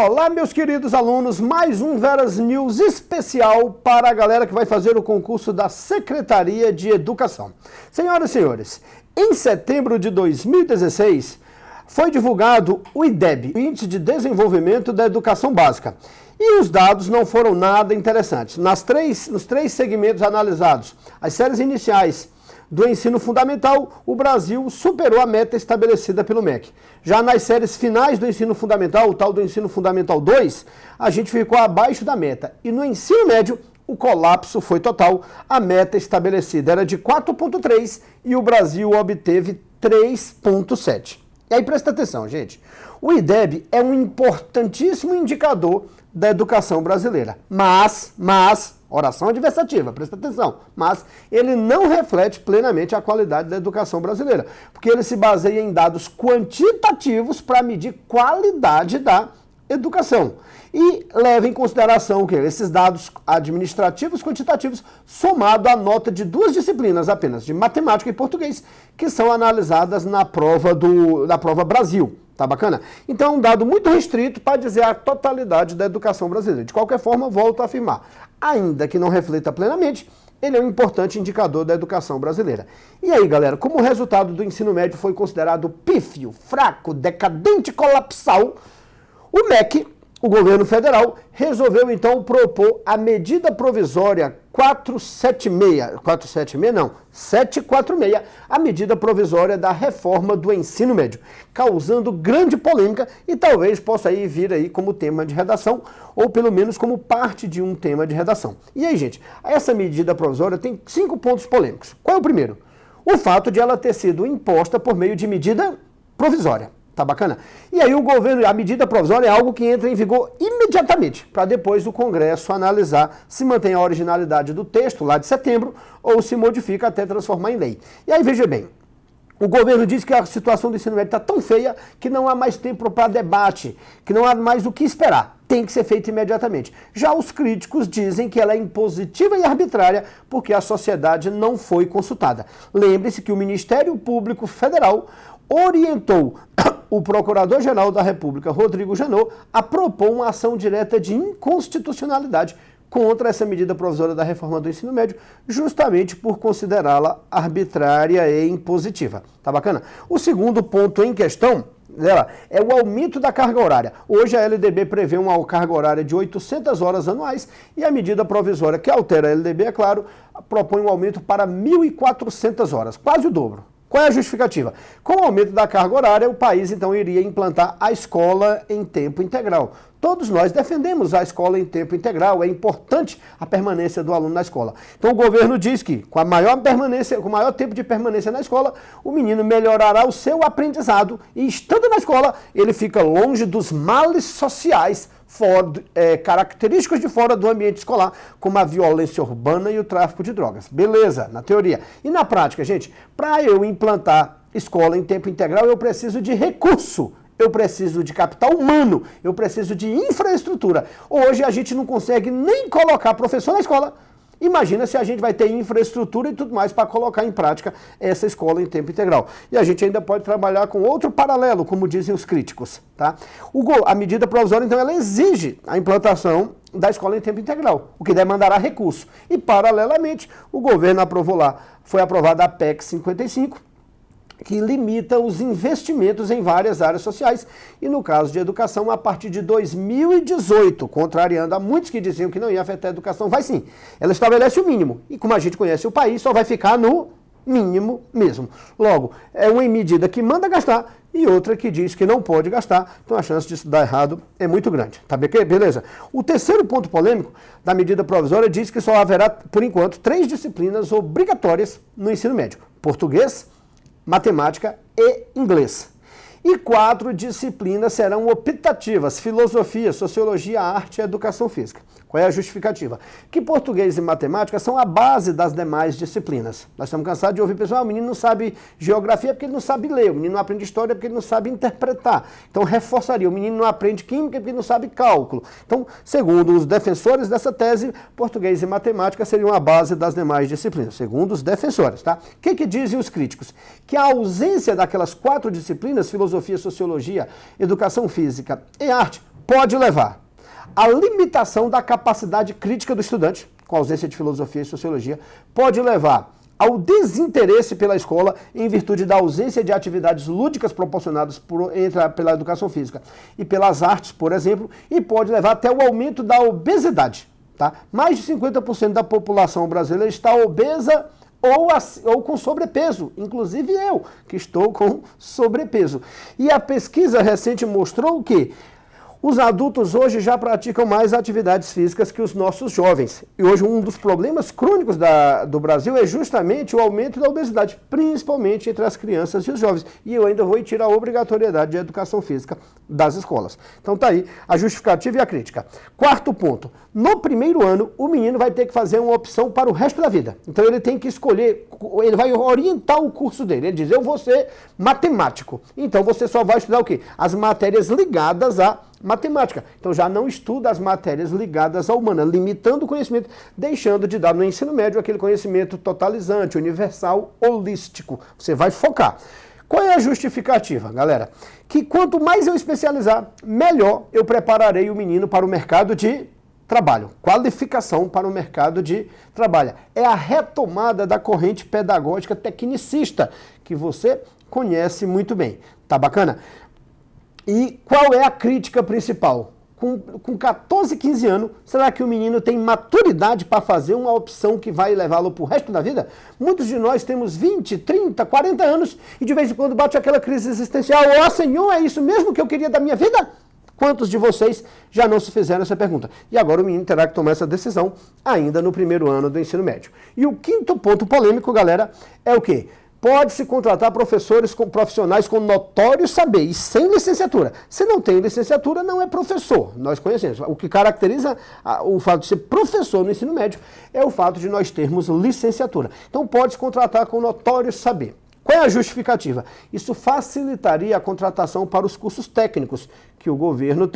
Olá, meus queridos alunos, mais um Veras News especial para a galera que vai fazer o concurso da Secretaria de Educação. Senhoras e senhores, em setembro de 2016, foi divulgado o IDEB, Índice de Desenvolvimento da Educação Básica. E os dados não foram nada interessantes. Nos três segmentos analisados, as séries iniciais do ensino fundamental, o Brasil superou a meta estabelecida pelo MEC. Já nas séries finais do ensino fundamental, o tal do ensino fundamental 2, a gente ficou abaixo da meta. E no ensino médio, o colapso foi total. A meta estabelecida era de 4,3 e o Brasil obteve 3,7. E aí presta atenção, gente. O IDEB é um importantíssimo indicador da educação brasileira. Mas, oração adversativa, presta atenção, mas ele não reflete plenamente a qualidade da educação brasileira, porque ele se baseia em dados quantitativos para medir qualidade da educação. E leva em consideração que esses dados administrativos quantitativos somado à nota de duas disciplinas apenas, de matemática e português, que são analisadas na prova Brasil. Tá bacana? Então é um dado muito restrito para dizer a totalidade da educação brasileira. De qualquer forma, volto a afirmar, ainda que não reflita plenamente, ele é um importante indicador da educação brasileira. E aí, galera, como o resultado do ensino médio foi considerado pífio, fraco, decadente, colapsal, o MEC, o governo federal, resolveu então propor a medida provisória 746, a medida provisória da reforma do ensino médio, causando grande polêmica e talvez possa vir aí como tema de redação, ou pelo menos como parte de um tema de redação. E aí, gente, essa medida provisória tem 5 pontos polêmicos. Qual é o primeiro? O fato de ela ter sido imposta por meio de medida provisória. Tá bacana? E aí a medida provisória é algo que entra em vigor imediatamente, para depois o Congresso analisar se mantém a originalidade do texto lá de setembro ou se modifica até transformar em lei. E aí veja bem, o governo diz que a situação do ensino médio está tão feia que não há mais tempo para debate, que não há mais o que esperar. Tem que ser feito imediatamente. Já os críticos dizem que ela é impositiva e arbitrária porque a sociedade não foi consultada. Lembre-se que o Ministério Público Federal orientou o Procurador-Geral da República, Rodrigo Janot, a propor uma ação direta de inconstitucionalidade contra essa medida provisória da reforma do ensino médio, justamente por considerá-la arbitrária e impositiva. Tá bacana? O segundo ponto em questão é o aumento da carga horária. Hoje a LDB prevê uma carga horária de 800 horas anuais e a medida provisória que altera a LDB, é claro, propõe um aumento para 1.400 horas, quase o dobro. Qual é a justificativa? Com o aumento da carga horária, o país então iria implantar a escola em tempo integral. Todos nós defendemos a escola em tempo integral, é importante a permanência do aluno na escola. Então o governo diz que com o maior tempo de permanência na escola, o menino melhorará o seu aprendizado e estando na escola, ele fica longe dos males sociais característicos de fora do ambiente escolar, como a violência urbana e o tráfico de drogas. Beleza, na teoria. E na prática, gente, para eu implantar escola em tempo integral, eu preciso de recurso. Eu preciso de capital humano, eu preciso de infraestrutura. Hoje a gente não consegue nem colocar professor na escola. Imagina se a gente vai ter infraestrutura e tudo mais para colocar em prática essa escola em tempo integral. E a gente ainda pode trabalhar com outro paralelo, como dizem os críticos. Tá? A medida provisória, então, ela exige a implantação da escola em tempo integral, o que demandará recurso. E, paralelamente, o governo foi aprovada a PEC 55, que limita os investimentos em várias áreas sociais e, no caso de educação, a partir de 2018, contrariando a muitos que diziam que não ia afetar a educação, vai sim. Ela estabelece o mínimo e, como a gente conhece o país, só vai ficar no mínimo mesmo. Logo, é uma medida que manda gastar e outra que diz que não pode gastar, então a chance disso dar errado é muito grande. Tá beleza? O terceiro ponto polêmico da medida provisória diz que só haverá, por enquanto, 3 disciplinas obrigatórias no ensino médio: português, matemática e inglês. E 4 disciplinas serão optativas: filosofia, sociologia, arte e educação física. Qual é a justificativa? Que português e matemática são a base das demais disciplinas. Nós estamos cansados de ouvir pessoal, o menino não sabe geografia porque ele não sabe ler, o menino não aprende história porque ele não sabe interpretar. Então reforçaria, o menino não aprende química porque ele não sabe cálculo. Então, segundo os defensores dessa tese, português e matemática seriam a base das demais disciplinas, segundo os defensores, tá? O que dizem os críticos? Que a ausência daquelas 4 disciplinas, filosofia, sociologia, educação física e arte, pode levar à limitação da capacidade crítica do estudante, com ausência de filosofia e sociologia, pode levar ao desinteresse pela escola em virtude da ausência de atividades lúdicas proporcionadas pela educação física e pelas artes, por exemplo, e pode levar até o aumento da obesidade. Tá? Mais de 50% da população brasileira está obesa ou com sobrepeso, inclusive eu, que estou com sobrepeso. E a pesquisa recente mostrou que os adultos hoje já praticam mais atividades físicas que os nossos jovens. E hoje um dos problemas crônicos do Brasil é justamente o aumento da obesidade, principalmente entre as crianças e os jovens. E eu ainda vou tirar a obrigatoriedade de educação física das escolas. Então tá aí a justificativa e a crítica. Quarto ponto. No primeiro ano, o menino vai ter que fazer uma opção para o resto da vida. Então ele tem que escolher, ele vai orientar o curso dele. Ele diz, eu vou ser matemático. Então você só vai estudar o quê? As matérias ligadas a matemática. Então já não estuda as matérias ligadas à humana, limitando o conhecimento, deixando de dar no ensino médio aquele conhecimento totalizante, universal, holístico. Você vai focar. Qual é a justificativa, galera? Que quanto mais eu especializar, melhor eu prepararei o menino para o mercado de trabalho. Qualificação para o mercado de trabalho. É a retomada da corrente pedagógica tecnicista, que você conhece muito bem. Tá bacana? E qual é a crítica principal? Com 14, 15 anos, será que o menino tem maturidade para fazer uma opção que vai levá-lo para o resto da vida? Muitos de nós temos 20, 30, 40 anos e de vez em quando bate aquela crise existencial. Ó, Senhor, é isso mesmo que eu queria da minha vida? Quantos de vocês já não se fizeram essa pergunta? E agora o menino terá que tomar essa decisão ainda no primeiro ano do ensino médio. E o quinto ponto polêmico, galera, é o quê? Pode-se contratar profissionais com notório saber e sem licenciatura. Se não tem licenciatura, não é professor. Nós conhecemos. O que caracteriza o fato de ser professor no ensino médio é o fato de nós termos licenciatura. Então pode-se contratar com notório saber. Qual é a justificativa? Isso facilitaria a contratação para os cursos técnicos, que o governo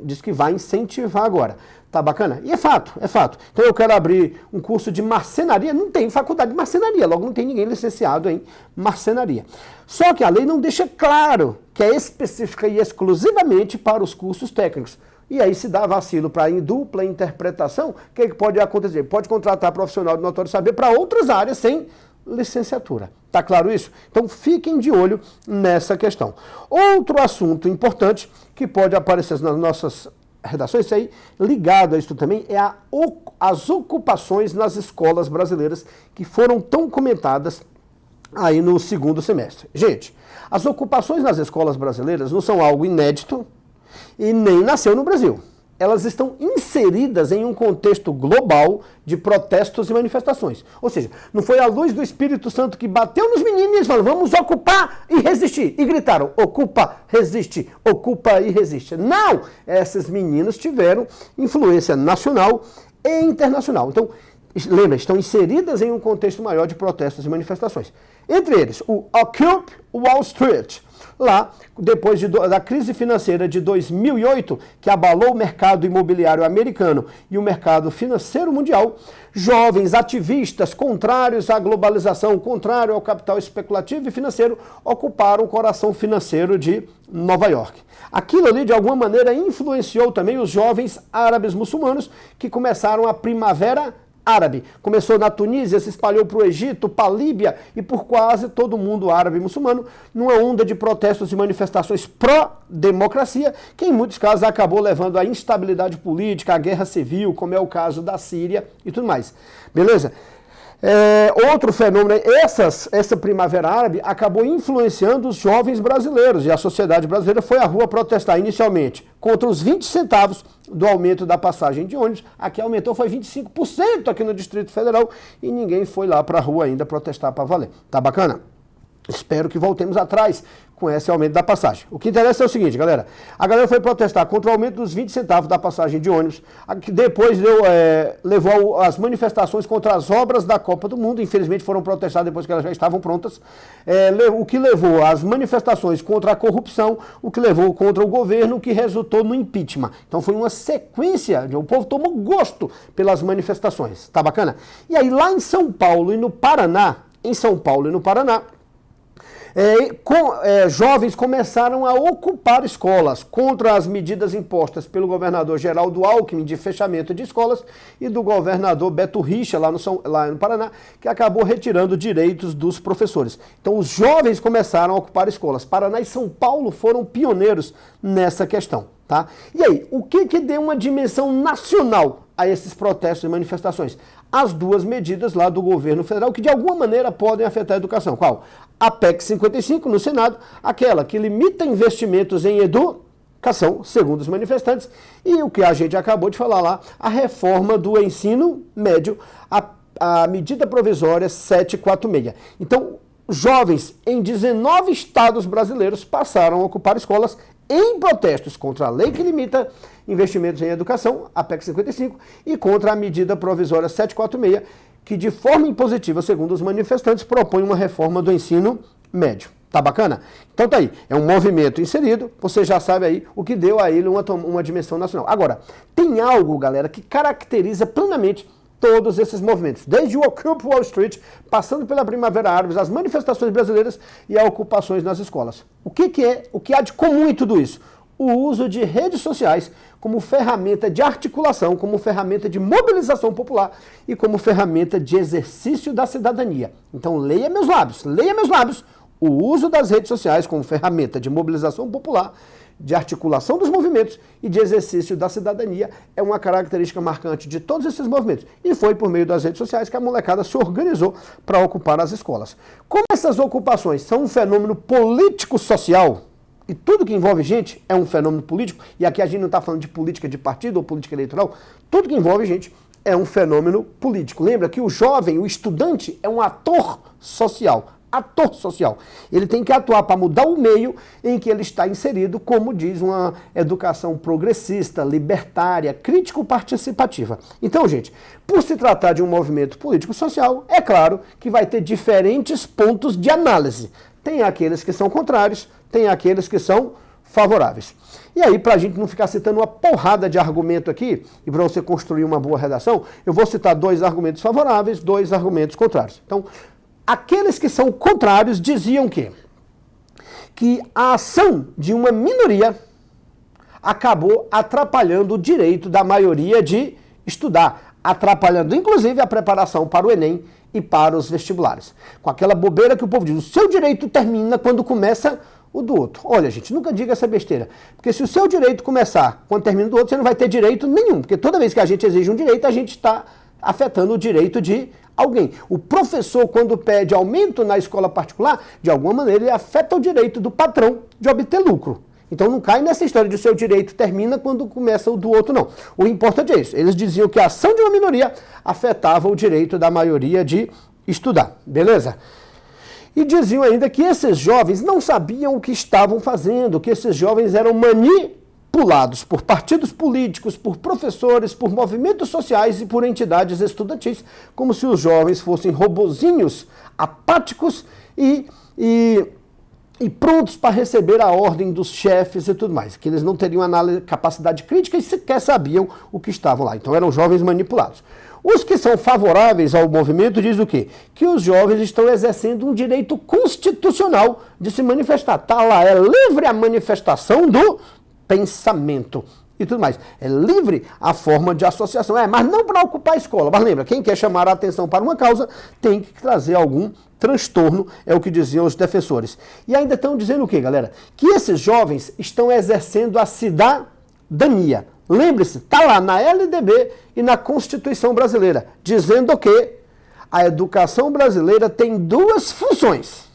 diz que vai incentivar agora. Tá bacana? E é fato, é fato. Então eu quero abrir um curso de marcenaria, não tem faculdade de marcenaria, logo não tem ninguém licenciado em marcenaria. Só que a lei não deixa claro que é específica e exclusivamente para os cursos técnicos. E aí se dá vacilo para dupla interpretação, o que pode acontecer? Pode contratar profissional de notório saber para outras áreas sem licenciatura. Tá claro isso? Então fiquem de olho nessa questão. Outro assunto importante que pode aparecer nas nossas redações, isso aí, ligado a isso também, é as ocupações nas escolas brasileiras que foram tão comentadas aí no segundo semestre. Gente, as ocupações nas escolas brasileiras não são algo inédito e nem nasceu no Brasil. Elas estão inseridas em um contexto global de protestos e manifestações. Ou seja, não foi a luz do Espírito Santo que bateu nos meninos e falou, vamos ocupar e resistir. E gritaram, ocupa, resiste, ocupa e resiste. Não! Esses meninos tiveram influência nacional e internacional. Então, lembra, estão inseridas em um contexto maior de protestos e manifestações. Entre eles, o Occupy Wall Street. Lá, depois da crise financeira de 2008, que abalou o mercado imobiliário americano e o mercado financeiro mundial, jovens ativistas contrários à globalização, contrários ao capital especulativo e financeiro, ocuparam o coração financeiro de Nova York. Aquilo ali, de alguma maneira, influenciou também os jovens árabes muçulmanos que começaram a Primavera Árabe. Começou na Tunísia, se espalhou para o Egito, para a Líbia e por quase todo o mundo árabe e muçulmano, numa onda de protestos e manifestações pró-democracia, que em muitos casos acabou levando à instabilidade política, à guerra civil, como é o caso da Síria e tudo mais. Beleza? Outro fenômeno, essa Primavera Árabe acabou influenciando os jovens brasileiros e a sociedade brasileira foi à rua protestar inicialmente contra os 20 centavos do aumento da passagem de ônibus. Aqui aumentou, foi 25% aqui no Distrito Federal e ninguém foi lá para a rua ainda protestar para valer. Tá bacana? Espero que voltemos atrás com esse aumento da passagem. O que interessa é o seguinte, galera. A galera foi protestar contra o aumento dos 20 centavos da passagem de ônibus, que depois levou às manifestações contra as obras da Copa do Mundo. Infelizmente foram protestadas depois que elas já estavam prontas. O que levou às manifestações contra a corrupção, o que levou contra o governo, o que resultou no impeachment. Então foi uma sequência, o povo tomou gosto pelas manifestações. Tá bacana? E aí lá em São Paulo e no Paraná, Jovens começaram a ocupar escolas contra as medidas impostas pelo governador Geraldo Alckmin de fechamento de escolas e do governador Beto Richa, lá no Paraná, que acabou retirando direitos dos professores. Então, os jovens começaram a ocupar escolas. Paraná e São Paulo foram pioneiros nessa questão. Tá? E aí, o que deu uma dimensão nacional a esses protestos e manifestações? As duas medidas lá do governo federal que de alguma maneira podem afetar a educação. Qual? A PEC 55 no Senado, aquela que limita investimentos em educação, segundo os manifestantes, e o que a gente acabou de falar lá, a reforma do ensino médio, a medida provisória 746. Então, jovens em 19 estados brasileiros passaram a ocupar escolas em protestos contra a lei que limita investimentos em educação, a PEC 55, e contra a medida provisória 746, que de forma impositiva, segundo os manifestantes, propõe uma reforma do ensino médio. Tá bacana? Então tá aí, é um movimento inserido, você já sabe aí o que deu a ele uma dimensão nacional. Agora, tem algo, galera, que caracteriza plenamente todos esses movimentos, desde o Occupy Wall Street, passando pela Primavera Árabe, as manifestações brasileiras e as ocupações nas escolas. O que há de comum em tudo isso? O uso de redes sociais como ferramenta de articulação, como ferramenta de mobilização popular e como ferramenta de exercício da cidadania. Então leia meus lábios, o uso das redes sociais como ferramenta de mobilização popular, de articulação dos movimentos e de exercício da cidadania é uma característica marcante de todos esses movimentos. E foi por meio das redes sociais que a molecada se organizou para ocupar as escolas. Como essas ocupações são um fenômeno político-social, e tudo que envolve gente é um fenômeno político, e aqui a gente não está falando de política de partido ou política eleitoral, tudo que envolve gente é um fenômeno político. Lembra que o jovem, o estudante, é um ator social. Ele tem que atuar para mudar o meio em que ele está inserido, como diz uma educação progressista, libertária, crítico-participativa. Então, gente, por se tratar de um movimento político-social, é claro que vai ter diferentes pontos de análise. Tem aqueles que são contrários, tem aqueles que são favoráveis. E aí, para a gente não ficar citando uma porrada de argumento aqui, e para você construir uma boa redação, eu vou citar 2 argumentos favoráveis, 2 argumentos contrários. Então, aqueles que são contrários diziam que a ação de uma minoria acabou atrapalhando o direito da maioria de estudar, atrapalhando inclusive a preparação para o Enem e para os vestibulares. Com aquela bobeira que o povo diz, o seu direito termina quando começa o do outro. Olha, gente, nunca diga essa besteira, porque se o seu direito começar quando termina o do outro, você não vai ter direito nenhum, porque toda vez que a gente exige um direito, a gente está afetando o direito de alguém. O professor, quando pede aumento na escola particular, de alguma maneira ele afeta o direito do patrão de obter lucro. Então não cai nessa história de o seu direito termina quando começa o do outro, não. O importante é isso. Eles diziam que a ação de uma minoria afetava o direito da maioria de estudar. Beleza? E diziam ainda que esses jovens não sabiam o que estavam fazendo, que esses jovens eram manipulados por partidos políticos, por professores, por movimentos sociais e por entidades estudantis, como se os jovens fossem robozinhos apáticos e prontos para receber a ordem dos chefes e tudo mais, que eles não teriam capacidade crítica e sequer sabiam o que estavam lá. Então eram jovens manipulados. Os que são favoráveis ao movimento dizem o quê? Que os jovens estão exercendo um direito constitucional de se manifestar. Tá lá, é livre a manifestação do pensamento e tudo mais. É livre a forma de associação. Mas não para ocupar a escola. Mas lembra, quem quer chamar a atenção para uma causa tem que trazer algum transtorno, é o que diziam os defensores. E ainda estão dizendo o quê, galera? Que esses jovens estão exercendo a cidadania. Lembre-se, está lá na LDB e na Constituição Brasileira, dizendo que a educação brasileira tem 2 funções: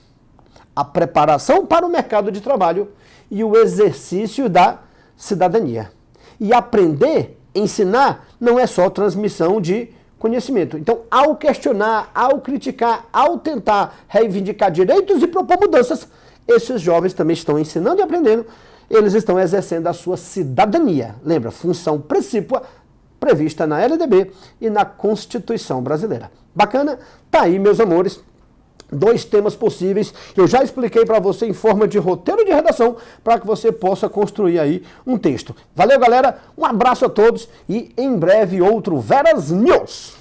a preparação para o mercado de trabalho e o exercício da cidadania. E aprender, ensinar, não é só transmissão de conhecimento. Então, ao questionar, ao criticar, ao tentar reivindicar direitos e propor mudanças, esses jovens também estão ensinando e aprendendo, eles estão exercendo a sua cidadania. Lembra, função precípua prevista na LDB e na Constituição Brasileira. Bacana? Tá aí, meus amores. 2 temas possíveis que eu já expliquei para você em forma de roteiro de redação para que você possa construir aí um texto. Valeu, galera, um abraço a todos e em breve outro Veras News.